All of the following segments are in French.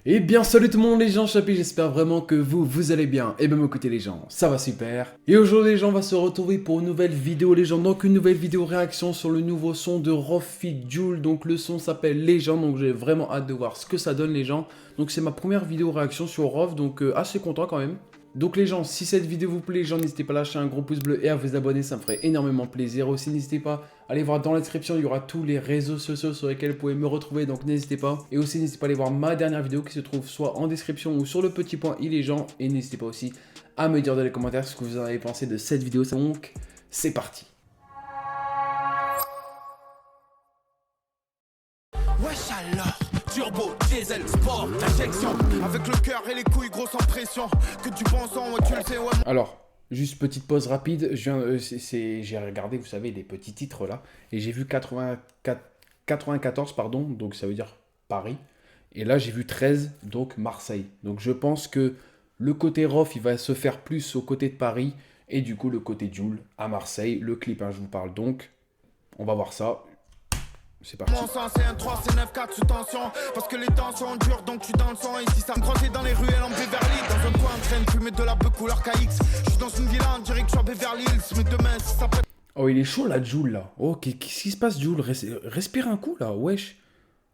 Eh bien salut tout le monde les gens, Chapi, j'espère vraiment que vous allez bien. Et bien écoutez les gens, ça va super. Et aujourd'hui les gens, on va se retrouver pour une nouvelle vidéo les gens. Donc une nouvelle vidéo réaction sur le nouveau son de Rof feat. Jul. Donc le son s'appelle Légende, donc j'ai vraiment hâte de voir ce que ça donne les gens. Donc c'est ma première vidéo réaction sur Rof, donc assez content quand même. Donc les gens, si cette vidéo vous plaît, les gens, n'hésitez pas à lâcher un gros pouce bleu et à vous abonner, ça me ferait énormément plaisir. Aussi, n'hésitez pas à aller voir dans la description, il y aura tous les réseaux sociaux sur lesquels vous pouvez me retrouver, donc n'hésitez pas. Et aussi, n'hésitez pas à aller voir ma dernière vidéo qui se trouve soit en description ou sur le petit point i les gens. Et n'hésitez pas aussi à me dire dans les commentaires ce que vous en avez pensé de cette vidéo. Donc, c'est parti. Wesh alors, turbo, diesel, sport, injection. Avec le cœur et les couilles grosses en pression. Que du bon sang, ouais, tu le sais, ouais. Alors, juste petite pause rapide. J'ai regardé, vous savez, les petits titres là. Et j'ai vu 94, pardon. Donc ça veut dire Paris. Et là, j'ai vu 13, donc Marseille. Donc je pense que le côté Rof, il va se faire plus au côté de Paris. Et du coup, le côté Jul à Marseille. Le clip, hein, je vous parle donc. On va voir ça. C'est parti. Mon sang, c'est un 3, c'est 9, 4 sous tension. Parce que les temps sont durs, donc tu dans le son. Ici, ça me croisait dans les ruelles en Beverly. Dans un coin, en train de fumer de la beuh couleur KX. Je suis dans une villa, on dirait que je suis à Beverly Hills. Mais demain, si ça pète. Oh, il est chaud là, Jul là. Oh, qu'est-ce qui se passe, Jul? Respire un coup là, wesh.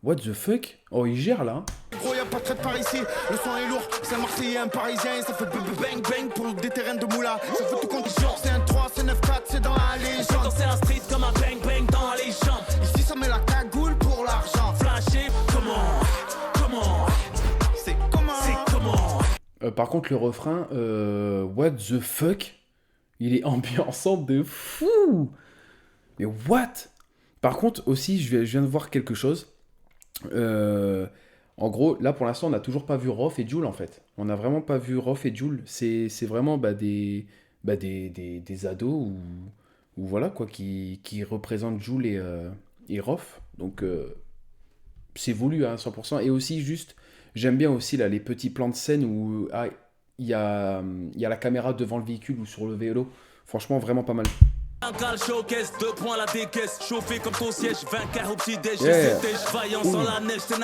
What the fuck? Oh, il gère là. Gros, y'a pas de trait par ici. Le son est lourd, c'est un Marseillais, un Parisien. Et ça fait bang bang pour des terrains de moula. Ça fait tout compte jour, c'est un 3, c'est 9, 4, c'est dans la légende. Danser la street comme un bang bang dans la légende. Ici, ça met la cagoule pour l'argent. Flasher, comment? C'est comment? Par contre, le refrain, what the fuck? Il est ambiançant de fou! Mais what? Par contre, aussi, je viens de voir quelque chose. En gros, là, pour l'instant, on n'a toujours pas vu Rof et Jul, en fait. On n'a vraiment pas vu Rof et Jul. C'est vraiment des ados ou voilà, quoi, qui représentent Jul et Rof. Donc, c'est voulu à 100%. Et aussi, juste, j'aime bien aussi là, les petits plans de scène où il y a la caméra devant le véhicule ou sur le vélo. Franchement, vraiment pas mal. Un cal showcase, 2 points la décaisse. Chauffé comme ton siège, vainqueur au petit déj. Yeah. Vaillant sans la neige, c'est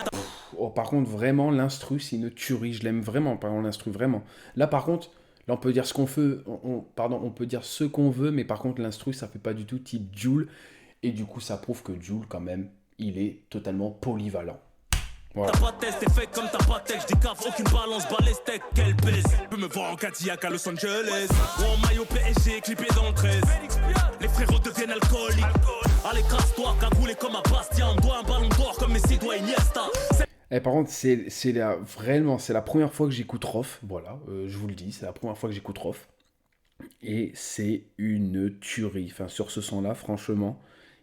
Oh, par contre, vraiment, l'instru, c'est une tuerie. Je l'aime vraiment, par contre, l'instru, vraiment. Là, par contre, là, on peut dire ce qu'on veut. Pardon, on peut dire ce qu'on veut, mais par contre, l'instru, ça fait pas du tout type Jul. Et du coup, ça prouve que Jul, quand même, il est totalement polyvalent. Voilà. T'as pas de test, t'es fake comme t'as pas de tech. J'dis cave, aucune balance, bat les steaks, quelle baisse. Je peux me voir en Cadillac à Los Angeles. Ou en maillot PSG, clippé dans le 13. Les frérots deviennent alcooliques. Allez, casse-toi, cagoulé comme à Bastia. On doit un ballon d'or comme Messi doit Iniesta. Et par contre, vraiment, c'est la première fois que j'écoute Rof. Voilà, je vous le dis, c'est la première fois que j'écoute Rof. Et c'est une tuerie. Enfin, sur ce son-là, franchement,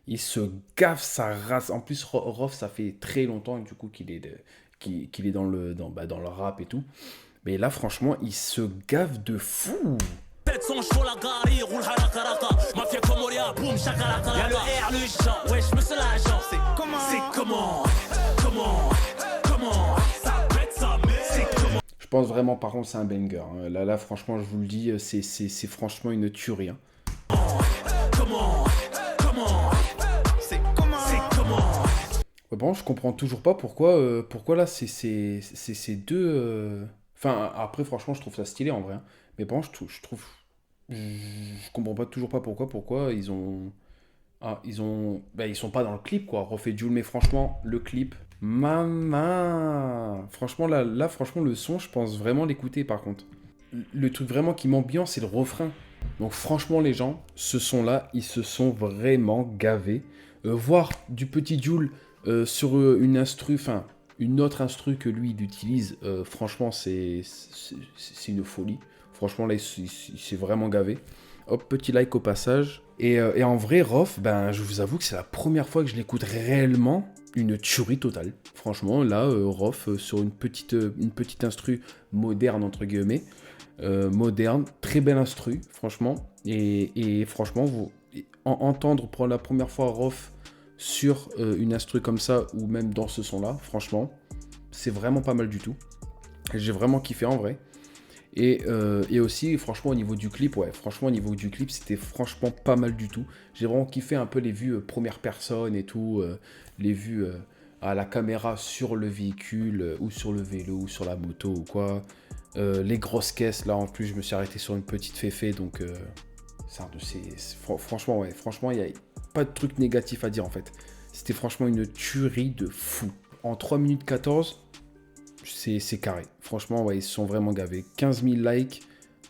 il se gaffe sa race. En plus, Rof, ça fait très longtemps du coup qu'il est dans le rap et tout. Mais là, franchement, il se gaffe de fou. Son chevaux la gare, il roule harakaraka. Mafia comme Oria, boum, chakalaka. Y'a le R, le chant, wesh, monsieur l'agent. C'est comment? Ça pète, ça met. C'est comment? Je pense vraiment, par contre, c'est un banger. Hein. Là, franchement, je vous le dis, c'est franchement une tuerie. Hein. Comment? C'est comment? Bon, je comprends toujours pas pourquoi là, c'est deux... Enfin, après, franchement, je trouve ça stylé en vrai. Hein. Mais bon, je comprends toujours pas pourquoi ils ont... Ah, ils sont pas dans le clip, quoi. Refait Jul, mais franchement, le clip... Maman! Franchement, là, franchement, le son, je pense vraiment l'écouter, par contre. Le truc vraiment qui m'ambiance, c'est le refrain. Donc, franchement, les gens, ce son-là, ils se sont vraiment gavés. Voir du petit Jul sur une instru, enfin, une autre instru que lui, il utilise, franchement, c'est une folie. Franchement, là, il s'est vraiment gavé. Hop, petit like au passage. Et en vrai, Rof, ben, je vous avoue que c'est la première fois que je l'écoute réellement. Une tuerie totale. Franchement, là, Rof, sur une petite instru moderne, entre guillemets. Moderne, très belle instru, franchement. Et franchement, entendre pour la première fois Rof sur une instru comme ça, ou même dans ce son-là, franchement, c'est vraiment pas mal du tout. J'ai vraiment kiffé en vrai. Et aussi, franchement, au niveau du clip, c'était franchement pas mal du tout. J'ai vraiment kiffé un peu les vues première personne et tout, les vues à la caméra sur le véhicule ou sur le vélo ou sur la moto ou quoi. Les grosses caisses, là en plus je me suis arrêté sur une petite féfé, donc franchement ouais, franchement il n'y a pas de truc négatif à dire en fait. C'était franchement une tuerie de fou. En 3 minutes 14, c'est carré. Franchement ouais, ils se sont vraiment gavés. 15 000 likes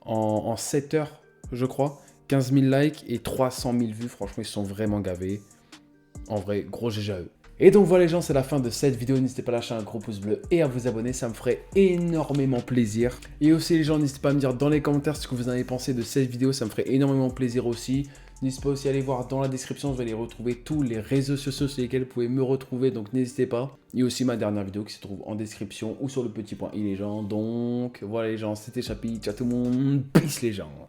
en 7 heures je crois. 15 000 likes et 300 000 vues, franchement ils se sont vraiment gavés. En vrai, gros GG à eux. Et donc voilà les gens, c'est la fin de cette vidéo. N'hésitez pas à lâcher un gros pouce bleu et à vous abonner, ça me ferait énormément plaisir. Et aussi les gens, n'hésitez pas à me dire dans les commentaires ce que vous en avez pensé de cette vidéo, ça me ferait énormément plaisir aussi. N'hésitez pas aussi à aller voir dans la description, vous allez retrouver tous les réseaux sociaux sur lesquels vous pouvez me retrouver, donc n'hésitez pas. Et aussi ma dernière vidéo qui se trouve en description ou sur le petit point i les gens. Donc voilà les gens, c'était Chapi, ciao tout le monde, peace les gens.